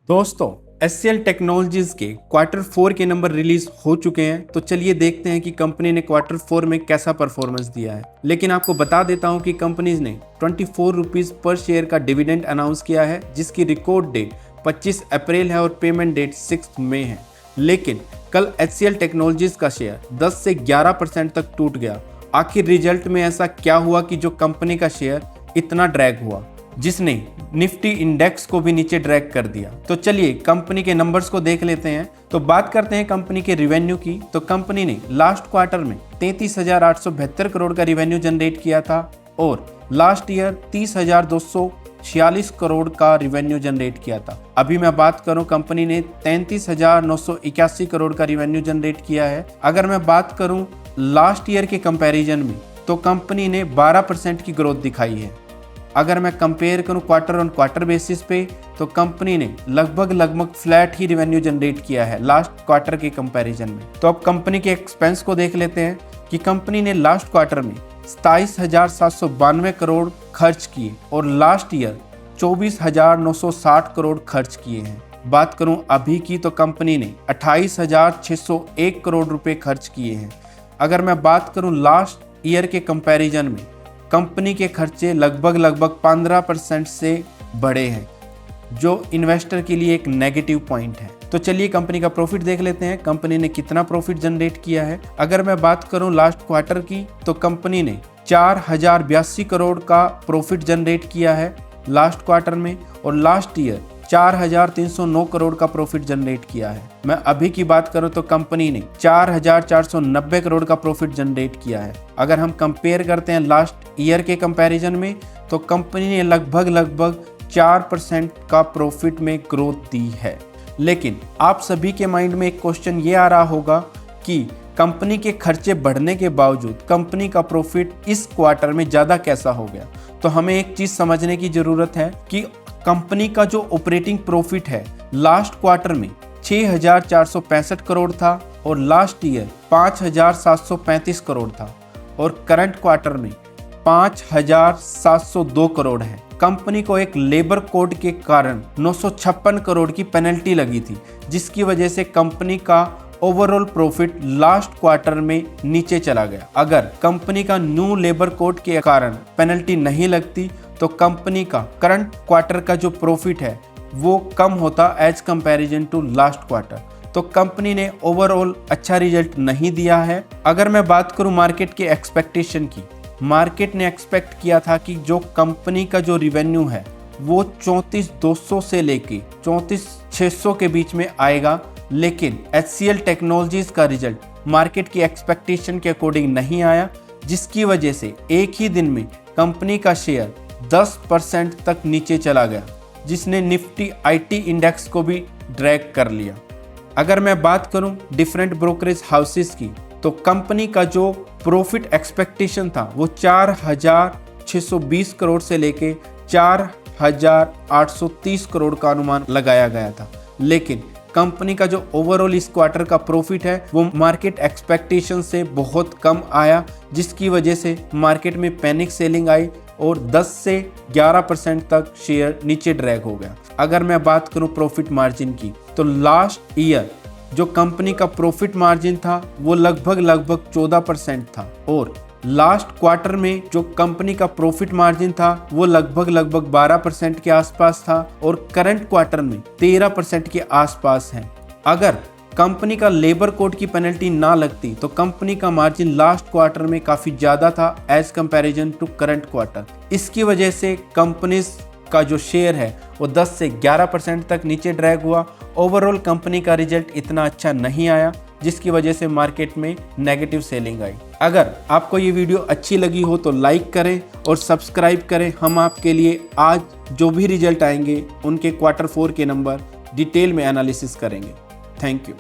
दोस्तों, HCL technologies के quarter 4 के नंबर रिलीज हो चुके हैं। तो चलिए देखते हैं कि कंपनी ने क्वार्टर 4 में कैसा परफॉर्मेंस दिया है। लेकिन आपको बता देता हूं कि कंपनीज ने 24 रुपीज पर शेयर का डिविडेंड अनाउंस किया है, जिसकी रिकॉर्ड डेट 25 अप्रैल है और पेमेंट डेट 6 मई है। लेकिन कल HCL टेक्नोलॉजीज का शेयर 10 से 11% तक टूट गया। आखिर रिजल्ट में ऐसा क्या हुआ कि जो कंपनी का शेयर इतना ड्रैग हुआ, जिसने निफ्टी इंडेक्स को भी नीचे ड्रैग कर दिया। तो चलिए कंपनी के नंबर्स को देख लेते हैं। तो बात करते हैं कंपनी के रिवेन्यू की। तो कंपनी ने लास्ट क्वार्टर में 33,872 करोड़ का रिवेन्यू जनरेट किया था और लास्ट ईयर 30,246 करोड़ का रिवेन्यू जनरेट किया था। अभी मैं बात करूं, कंपनी ने 33,981 करोड़ का रिवेन्यू जनरेट किया है। अगर मैं बात करूं लास्ट ईयर के कंपैरिजन में, तो कंपनी ने 12% की ग्रोथ दिखाई है। अगर मैं कंपेयर करूं क्वार्टर ऑन क्वार्टर बेसिस पे, तो कंपनी ने लगभग फ्लैट ही रिवेन्यू जनरेट किया है लास्ट क्वार्टर के कंपैरिजन में। तो अब कंपनी के एक्सपेंस को देख लेते हैं कि कंपनी ने लास्ट क्वार्टर में 27,792 करोड़ खर्च किए और लास्ट ईयर 24,960 करोड़ खर्च किए हैं। बात करूं अभी की, तो कंपनी ने 28,601 करोड़ रुपए खर्च किए हैं। अगर मैं बात करूं लास्ट ईयर के कंपैरिजन में, कंपनी के खर्चे लगभग 15% से बढ़े हैं, जो इन्वेस्टर के लिए एक नेगेटिव पॉइंट है। तो चलिए कंपनी का प्रॉफिट देख लेते हैं, कंपनी ने कितना प्रॉफिट जनरेट किया है। अगर मैं बात करूं लास्ट क्वार्टर की, तो कंपनी ने 4,082 करोड़ का प्रॉफिट जनरेट किया है लास्ट क्वार्टर में और लास्ट ईयर 4,309 करोड़ का प्रॉफिट जनरेट किया है। मैं अभी की बात करूं तो कंपनी ने 4,490 करोड़ का प्रॉफिट जनरेट किया है। अगर हम कंपेयर करते हैं लास्ट ईयर के कंपैरिजन में, तो कंपनी ने लगभग 4% का प्रॉफिट में ग्रोथ दी है। लेकिन आप सभी के माइंड में एक क्वेश्चन ये आ रहा होगा कि कंपनी के खर्चे बढ़ने के बावजूद कंपनी का प्रॉफिट इस क्वार्टर में ज़्यादा कैसा हो गया। तो हमें एक चीज़ समझने की ज़रूरत है कि कंपनी का जो ऑपरेटिंग प्रॉफिट है लास्ट क्वार्टर में 6,465 करोड़ था और लास्ट ईयर 5,735 करोड़ था और करंट क्वार्टर में 5,702 करोड़ है। कंपनी को एक लेबर कोड के कारण 956 करोड़ की पेनल्टी लगी थी, जिसकी वजह से कंपनी का ओवरऑल प्रॉफिट लास्ट क्वार्टर में नीचे चला गया। अगर कंपनी का न्यू लेबर कोड के कारण पेनल्टी नहीं लगती, तो कंपनी का करंट क्वार्टर का जो प्रॉफिट है वो कम होता as comparison to last quarter. तो कंपनी ने ओवरऑल अच्छा रिजल्ट नहीं दिया है। अगर मैं बात करूं मार्केट के एक्सपेक्टेशन की, मार्केट ने एक्सपेक्ट किया था कि जो कंपनी का जो रिवेन्यू है वो 34,200 से लेके 34,600 के बीच में आएगा। लेकिन HCL टेक्नोलॉजीज का रिजल्ट मार्केट की एक्सपेक्टेशन के अकॉर्डिंग नहीं आया, जिसकी वजह से एक ही दिन में कंपनी का शेयर 10% तक नीचे चला गया, जिसने निफ्टी IT इंडेक्स को भी ड्रैग कर लिया। अगर मैं बात करूं डिफरेंट ब्रोकरेज हाउसेस की, तो कंपनी का जो प्रॉफिट एक्सपेक्टेशन था वो 4,620 करोड़ से लेके 4,830 करोड़ का अनुमान लगाया गया था। लेकिन कंपनी का जो ओवरऑल इस क्वार्टर का प्रॉफिट है वो मार्केट एक्सपेक्टेशन से बहुत कम आया, जिसकी वजह से मार्केट में पैनिक सेलिंग आई और 10 से 11% तक शेयर नीचे ड्रैग हो गया। अगर मैं बात करूं प्रॉफिट मार्जिन की, तो लास्ट ईयर जो कंपनी का प्रॉफिट मार्जिन था वो लगभग 14% था और लास्ट क्वार्टर में जो कंपनी का प्रॉफिट मार्जिन था वो लगभग 12% के आसपास था और करंट क्वार्टर में 13% के आसपास है। अगर कंपनी का लेबर कोड की पेनल्टी ना लगती, तो कंपनी का मार्जिन लास्ट क्वार्टर में काफ़ी ज़्यादा था as comparison to current quarter. इसकी वजह से कंपनी का जो शेयर है वो 10 से 11% तक नीचे ड्रैग हुआ। ओवरऑल कंपनी का रिजल्ट इतना अच्छा नहीं आया, जिसकी वजह से मार्केट में नेगेटिव सेलिंग आई। अगर आपको ये वीडियो अच्छी लगी हो तो लाइक करें और सब्सक्राइब करें। हम आपके लिए आज जो भी रिजल्ट आएंगे उनके क्वार्टर 4 के नंबर डिटेल में एनालिसिस करेंगे। Thank you.